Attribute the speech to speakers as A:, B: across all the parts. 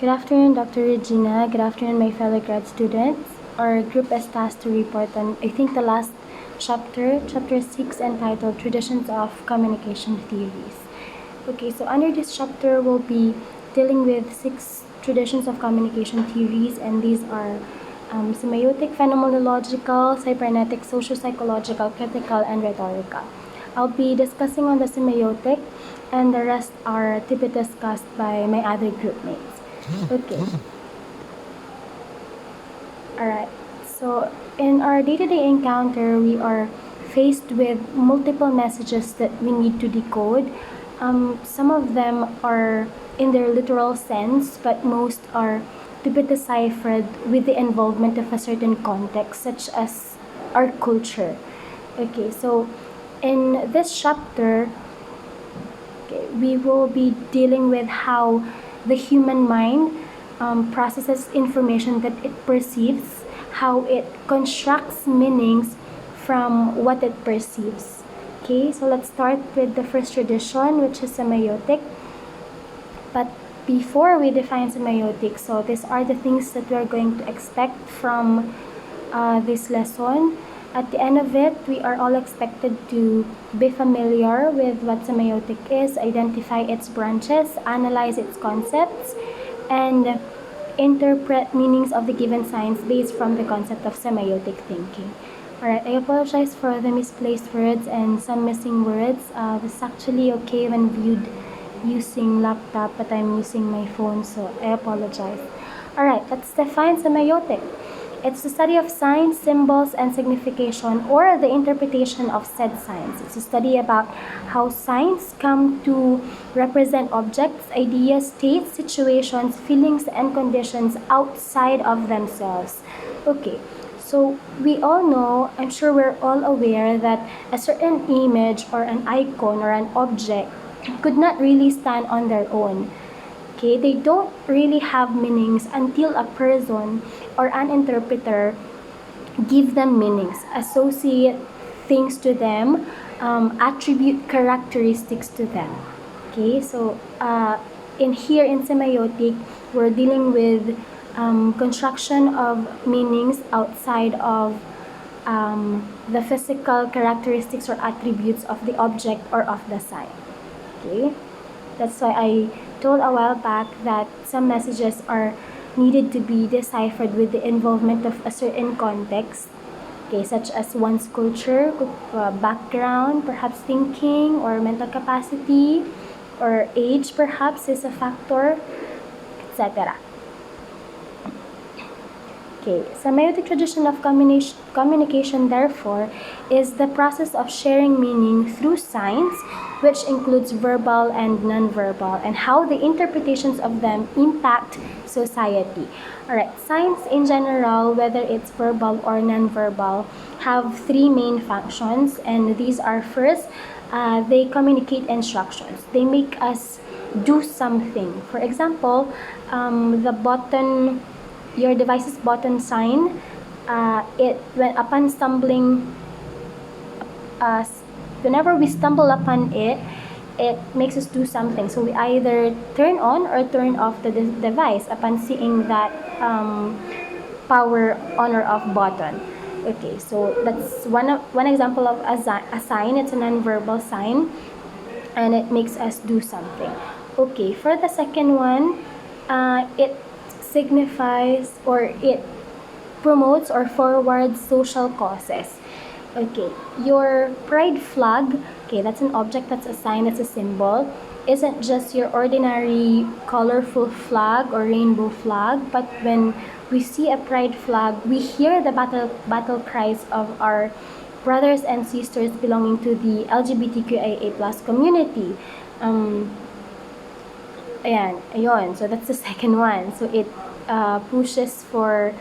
A: Good afternoon, Dr. Regina. Good afternoon, my fellow grad students. Our group is tasked to report on, I think, the last chapter 6, entitled Traditions of Communication Theories. Okay, so under this chapter, we'll be dealing with 6 traditions of communication theories, and these are semiotic, phenomenological, cybernetic, socio-psychological, critical, and rhetorical. I'll be discussing on the semiotic, and the rest are to be discussed by my other group mates. Okay. Alright. So, in our day-to-day encounter, we are faced with multiple messages that we need to decode. Some of them are in their literal sense, but most are to be deciphered with the involvement of a certain context, such as our culture. Okay, so in this chapter, we will be dealing with how the human mind processes information that it perceives, how it constructs meanings from what it perceives. Okay, so let's start with the first tradition, which is semiotic. But before we define semiotic, so these are the things that we're going to expect from this lesson. At the end of it, we are all expected to be familiar with what semiotic is, identify its branches, analyze its concepts, and interpret meanings of the given science based from the concept of semiotic thinking. Alright, I apologize for the misplaced words and some missing words. This is actually okay when viewed using laptop, but I'm using my phone, so I apologize. Alright, let's define semiotic. It's the study of signs, symbols, and signification, or the interpretation of said signs. It's a study about how signs come to represent objects, ideas, states, situations, feelings, and conditions outside of themselves. Okay, so we all know, I'm sure we're all aware that a certain image or an icon or an object could not really stand on their own. Okay, they don't really have meanings until a person or an interpreter give them meanings, associate things to them, attribute characteristics to them. Okay, so in semiotic, we're dealing with construction of meanings outside of the physical characteristics or attributes of the object or of the sign. Okay, that's why I told a while back that some messages are needed to be deciphered with the involvement of a certain context, okay, such as one's culture, background, perhaps thinking or mental capacity, or age perhaps is a factor, etc. Okay, semiotic tradition of communication, therefore, is the process of sharing meaning through signs, which includes verbal and nonverbal, and how the interpretations of them impact society. Alright, signs in general, whether it's verbal or nonverbal, have 3 main functions, and these are: first, they communicate instructions. They make us do something. For example, the button, your device's button sign, when upon stumbling, whenever we stumble upon it, it makes us do something. So we either turn on or turn off the device upon seeing that power on or off button. Okay, so that's one example of a sign. It's a nonverbal sign, and it makes us do something. Okay, for the second one, it signifies, or it promotes or forwards social causes. Okay, your pride flag, okay, that's an object, that's a sign, that's a symbol, isn't just your ordinary colorful flag or rainbow flag, but when we see a pride flag, we hear the battle cries of our brothers and sisters belonging to the LGBTQIA+ community. Ayun. So that's the second one. So it pushes for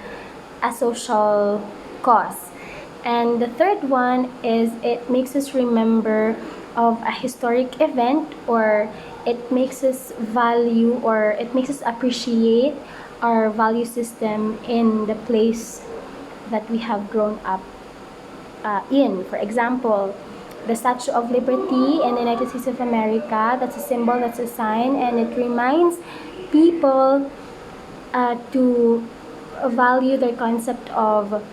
A: a social cause. And the third one is it makes us remember of a historic event, or it makes us value, or it makes us appreciate our value system in the place that we have grown up in. For example, the Statue of Liberty in the United States of America, that's a symbol, that's a sign, and it reminds people to value their concept of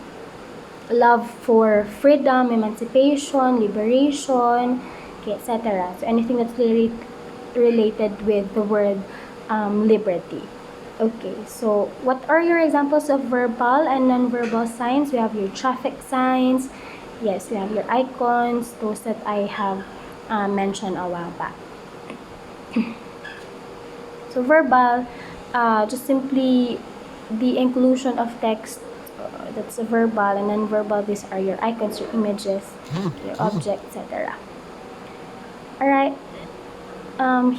A: love for freedom, emancipation, liberation, okay, etc. So anything that's related with the word liberty. Okay, so what are your examples of verbal and non-verbal signs? We have your traffic signs. Yes, we have your icons, those that I have mentioned a while back. So verbal, just simply the inclusion of text, that's a verbal, and non-verbal, these are your icons, your images, your objects, etc. Alright,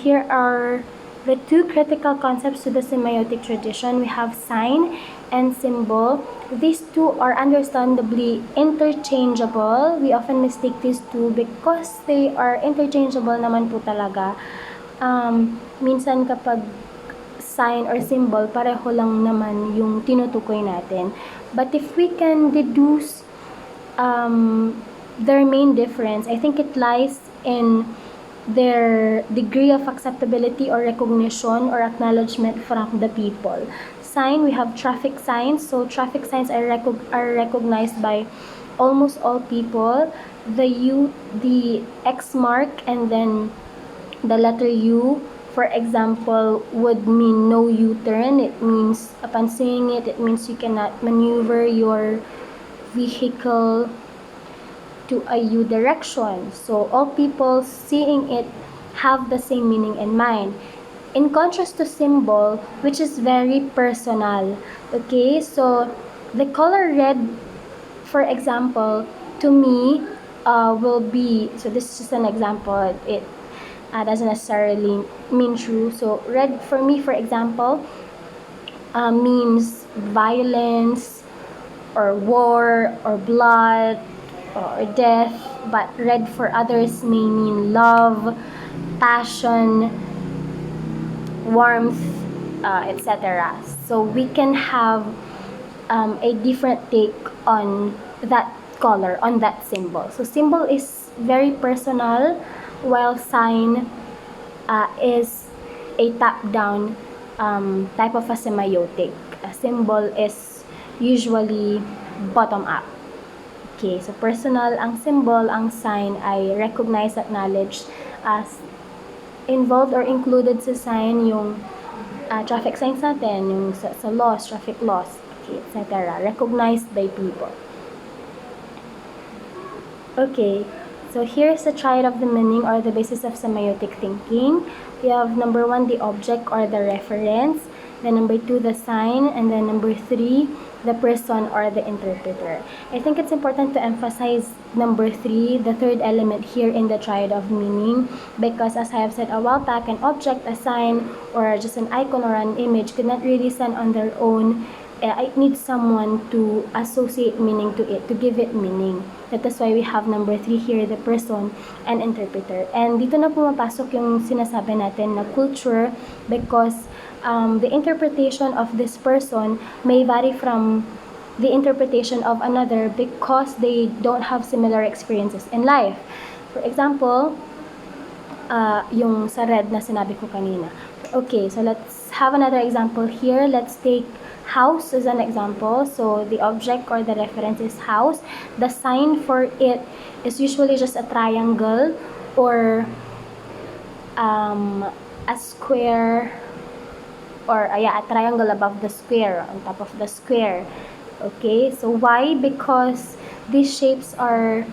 A: here are the two critical concepts to the semiotic tradition. We have sign and symbol. These two are understandably interchangeable. We often mistake these two because they are interchangeable naman po talaga. Minsan kapag sign or symbol, pareho lang naman yung tinutukoy natin. But if we can deduce their main difference, I think it lies in their degree of acceptability or recognition or acknowledgement from the people. Sign, we have traffic signs. So traffic signs are recognized by almost all people. The X mark and then the letter U, for example, would mean no U-turn. It means, upon seeing it, it means you cannot maneuver your vehicle to a U direction. So all people seeing it have the same meaning in mind. In contrast to symbol, which is very personal. Okay, so the color red, for example, to me, will be, so this is just an example, it doesn't necessarily mean true. So red for me, for example, means violence or war or blood or death, but red for others may mean love, passion, warmth, etc. So we can have a different take on that color, on that symbol. So symbol is very personal, while sign is a top-down type of a semiotic. A symbol is usually bottom-up. Okay, so personal ang symbol, ang sign ay recognize, acknowledge, as involved or included sa sign yung traffic signs natin, yung sa laws, traffic laws, okay, etc. Recognized by people. Okay, so here's the triad of the meaning or the basis of semiotic thinking. We have number 1, the object or the reference, then number 2, the sign, and then number 3, the person or the interpreter. I think it's important to emphasize number 3, the third element here in the triad of meaning, because as I have said a while back, an object, a sign, or just an icon or an image could not really stand on their own. It needs someone to associate meaning to it, to give it meaning. That is why we have number 3 here, the person and interpreter. And dito na pumapasok yung sinasabi natin na culture, because the interpretation of this person may vary from the interpretation of another because they don't have similar experiences in life. For example, yung sa red na sinabi ko kanina. Okay, so let's have another example here. Let's take house as an example. So the object or the reference is house. The sign for it is usually just a triangle or a square, or a triangle above the square, on top of the square. Okay, so why? Because these shapes are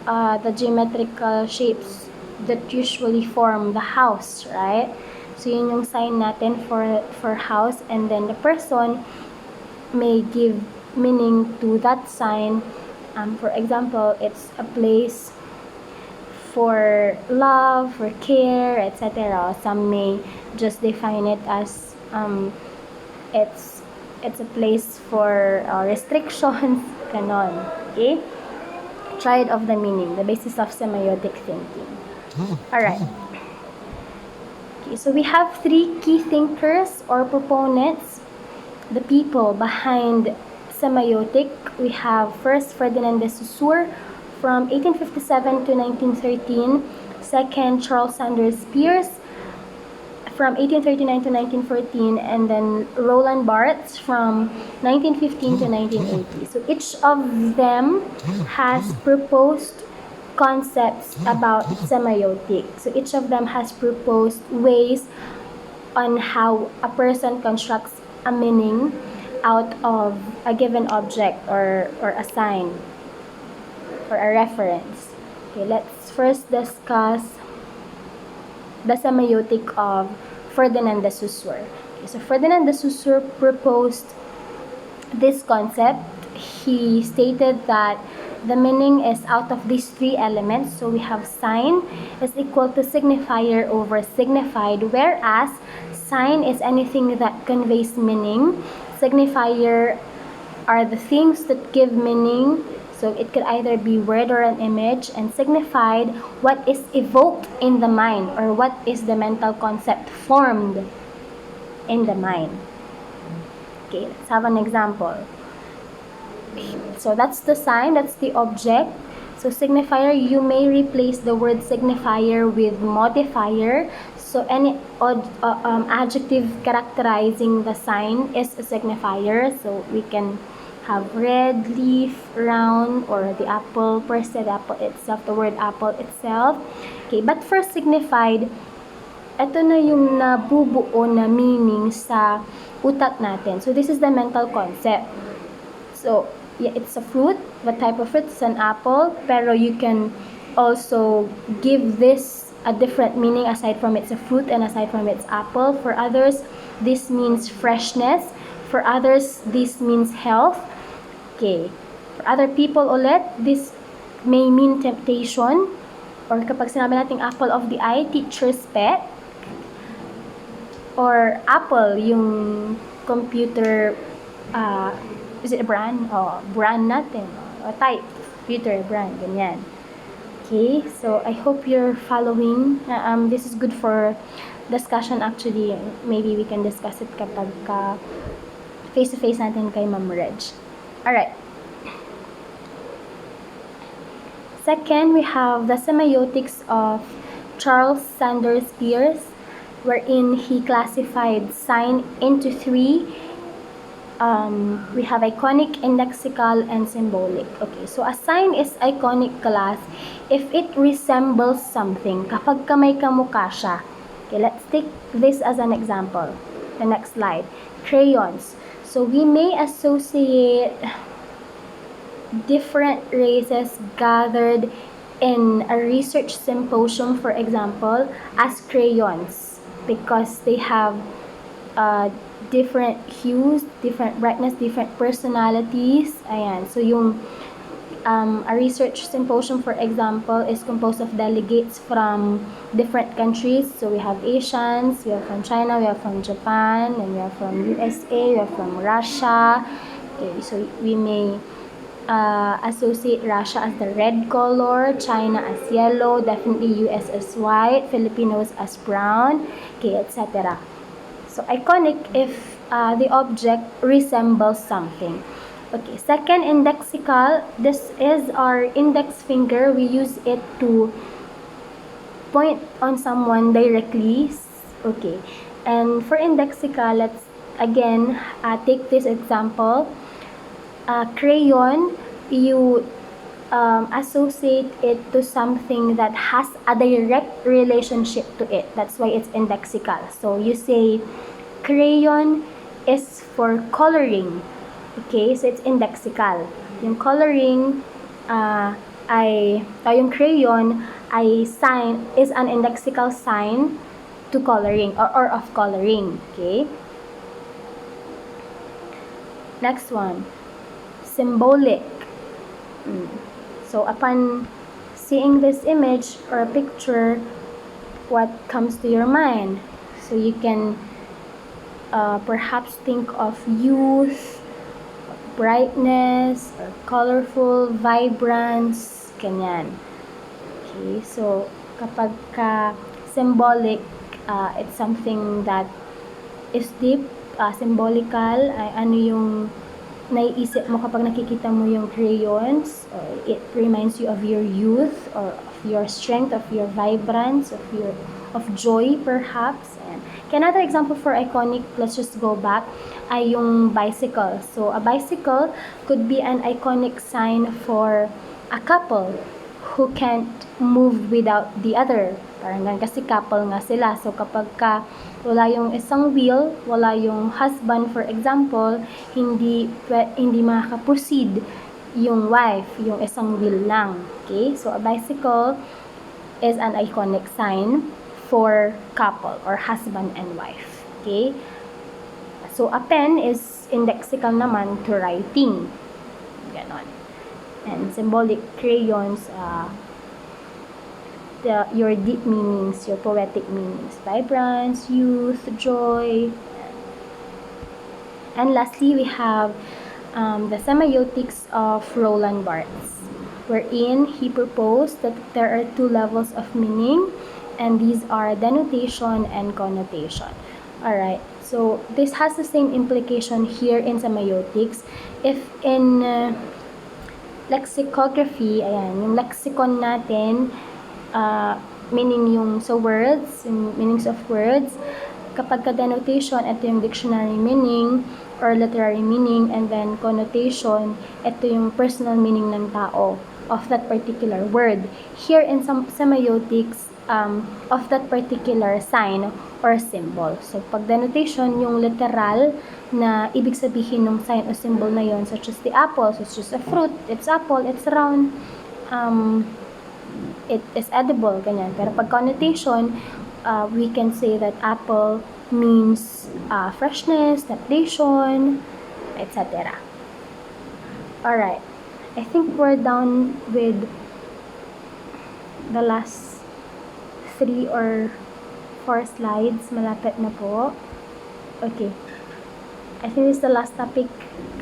A: the geometrical shapes that usually form the house, right? So yun yung sign natin for house, and then the person may give meaning to that sign. For example, it's a place for love, for care, etc. Some may just define it as it's a place for restrictions, ganon. Okay? Triad of the meaning, the basis of semiotic thinking. Alright. Okay, so we have 3 key thinkers or proponents, the people behind semiotic. We have first Ferdinand de Saussure from 1857 to 1913. Second, Charles Sanders Peirce. from 1839 to 1914, and then Roland Barthes from 1915 to 1980. So each of them has proposed concepts about semiotic. So each of them has proposed ways on how a person constructs a meaning out of a given object or a sign or a reference. Okay, let's first discuss the semiotic of Ferdinand de Saussure. Okay, so Ferdinand de Saussure proposed this concept. He stated that the meaning is out of these three elements. So we have sign is equal to signifier over signified, whereas sign is anything that conveys meaning. Signifier are the things that give meaning. So it could either be word or an image, and signified what is evoked in the mind or what is the mental concept formed in the mind. Okay, let's have an example. So that's the sign, that's the object. So signifier, you may replace the word signifier with modifier. So any adjective characterizing the sign is a signifier. So we can have red, leaf, round, or the apple per se, the apple itself, the word apple itself. Okay, but for signified, ito na yung nabubuo na meaning sa utak natin. So this is the mental concept. So yeah, it's a fruit. What type of fruit? It's an apple. Pero you can also give this a different meaning aside from it's a fruit and aside from it's apple. For others, this means freshness. For others, this means health. Okay. For other people ulit, this may mean temptation. Or kapag sinabi nating apple of the eye, teacher's pet. Or apple, yung computer, is it a brand? Brand natin. Type, computer, brand, ganyan. Okay, so I hope you're following. This is good for discussion actually. Maybe we can discuss it kapag face-to-face natin kay Ma'am Reg. Alright. Second, we have the semiotics of Charles Sanders Peirce, wherein he classified sign into three. We have iconic, indexical, and symbolic. Okay, so a sign is iconic class if it resembles something. Kapag may kamukha siya. Okay, let's take this as an example. The next slide. Crayons. So we may associate different races gathered in a research symposium, for example, as crayons because they have different hues, different brightness, different personalities. Ayan. So yung a research symposium, for example, is composed of delegates from different countries. So we have Asians, we have from China, we have from Japan, and we have from USA, we have from Russia. Okay, so we may associate Russia as the red color, China as yellow, definitely US as white, Filipinos as brown, okay, etc. So iconic if the object resembles something. Okay, second, indexical. This is our index finger. We use it to point on someone directly. Okay, and for indexical, let's again take this example. Crayon, you associate it to something that has a direct relationship to it. That's why it's indexical. So you say crayon is for coloring. Okay, so it's indexical. Yung coloring yung crayon ay sign is an indexical sign to coloring or of coloring. Okay. Next one. Symbolic. So upon seeing this image or a picture, what comes to your mind? So you can perhaps think of youth, brightness, or colorful, vibrance, ganyan. Okay, so kapag symbolic, it's something that is deep, symbolical, ano yung naiisip mo kapag nakikita mo yung crayons, or it reminds you of your youth, or of your strength, of your vibrance, of joy perhaps. And Another example for iconic, let's just go back, ay yung bicycle. So, a bicycle could be an iconic sign for a couple who can't move without the other. Parang ganun, kasi couple nga sila. So, kapag wala yung isang wheel, wala yung husband, for example, hindi makaka-proceed yung wife, yung isang wheel lang. Okay? So, a bicycle is an iconic sign for couple or husband and wife. Okay? So, a pen is indexical naman to writing. Ganon. And symbolic crayons, your deep meanings, your poetic meanings. Vibrance, youth, joy. And lastly, we have the semiotics of Roland Barthes, wherein he proposed that there are two levels of meaning, and these are denotation and connotation. Alright, so this has the same implication here in semiotics. If in lexicography, ayan, yung lexicon natin, meaning yung sa words, yung meanings of words, kapag ka-denotation, ito yung dictionary meaning or literary meaning, and then connotation, ito yung personal meaning ng tao of that particular word. Here in some semiotics, of that particular sign or symbol. So, pag denotation, yung literal na ibig sabihin ng sign o symbol na yon, such as the apple, so it's just a fruit, it's apple, it's round, it is edible, ganyan. Pero pag connotation, we can say that apple means freshness, temptation, etc. Alright, I think we're done with the last 3 or 4 slides. Malapit na po. Okay. I think this is the last topic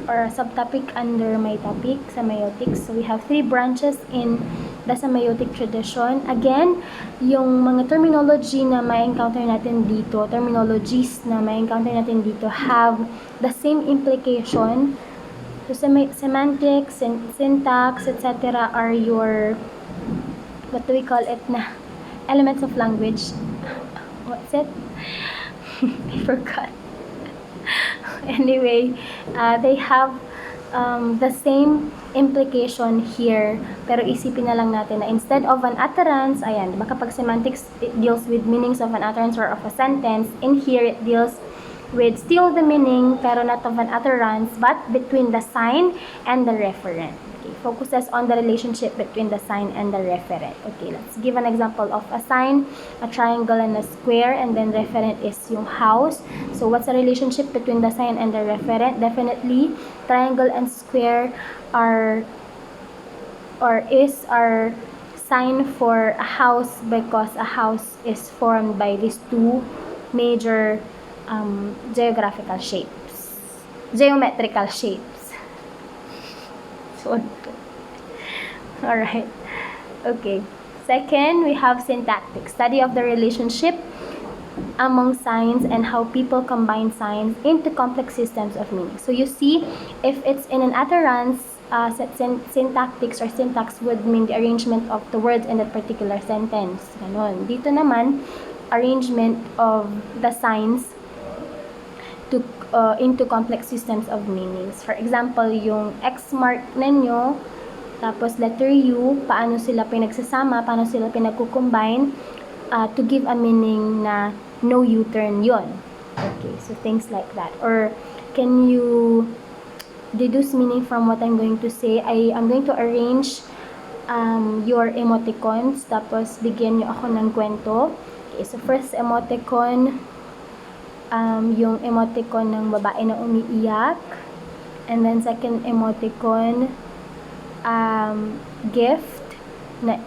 A: or subtopic under my topic, semiotics. So we have 3 branches in the semiotic tradition. Again, yung mga terminology na ma-encounter natin dito, terminologies na ma-encounter natin dito have the same implication. So semantics and syntax, etc. are your, what do we call it na, elements of language. What's it? I forgot. Anyway, they have the same implication here, pero isipin na lang natin na instead of an utterance, ayan, diba kapag semantics, it deals with meanings of an utterance or of a sentence. In here, it deals with still the meaning, pero not of an utterance, but between the sign and the referent. Okay, focuses on the relationship between the sign and the referent. Okay, let's give an example of a sign, a triangle and a square, and then referent is yung house. So what's the relationship between the sign and the referent? Definitely, triangle and square are sign for a house, because a house is formed by these two major geometrical shapes. So, alright. Okay. Second, we have syntactic, study of the relationship among signs and how people combine signs into complex systems of meaning. So you see, if it's in an utterance, syntactics or syntax would mean the arrangement of the words in that particular sentence. Ganon. Dito naman, arrangement of the signs into complex systems of meanings. For example, yung X mark ninyo, tapos letter U, paano sila pinagsasama, paano sila pinagkukombine to give a meaning na no U-turn yon. Okay, so things like that. Or can you deduce meaning from what I'm going to say? I'm going to arrange your emoticons, tapos bigyan nyo ako ng kwento. Okay, so first emoticon, yung emoticon ng babae na umiiyak. And then second emoticon, gift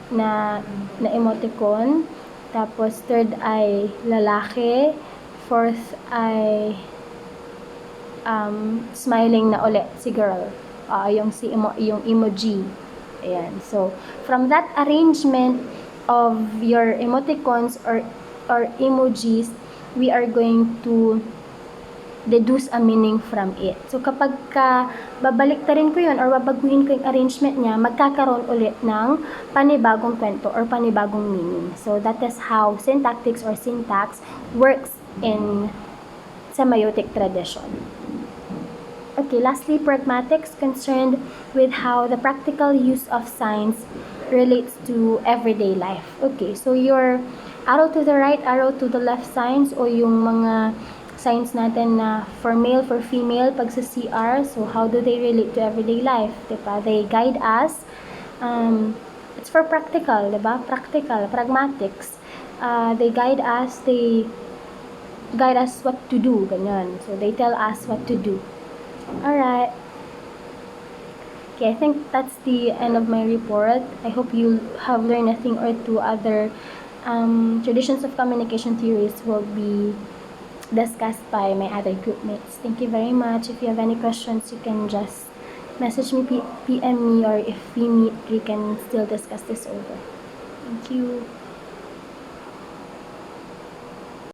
A: na emoticon. Tapos third ay lalaki. Fourth ay smiling na ulit si girl. Yung emoji. Ayan. So from that arrangement of your emoticons or emojis, we are going to deduce a meaning from it. So kapag babaliktarin ko yun or babaguhin ko yung arrangement niya, magkakaroon ulit ng panibagong kwento or panibagong meaning. So that is how syntactics or syntax works in semiotic tradition. Okay, lastly, pragmatics concerned with how the practical use of science relates to everyday life. Okay, so your arrow to the right, arrow to the left signs o yung mga signs natin na for male, for female, pag sa CR, so how do they relate to everyday life? Diba? They guide us. It's for practical, diba? Practical, pragmatics. They guide us, what to do, ganyan. So they tell us what to do. Alright. Okay, I think that's the end of my report. I hope you have learned a thing or two. Other traditions of communication theories will be discussed by my other group mates. Thank you very much. If you have any questions, you can just message me, PM me, or if we meet, we can still discuss this over. Thank you.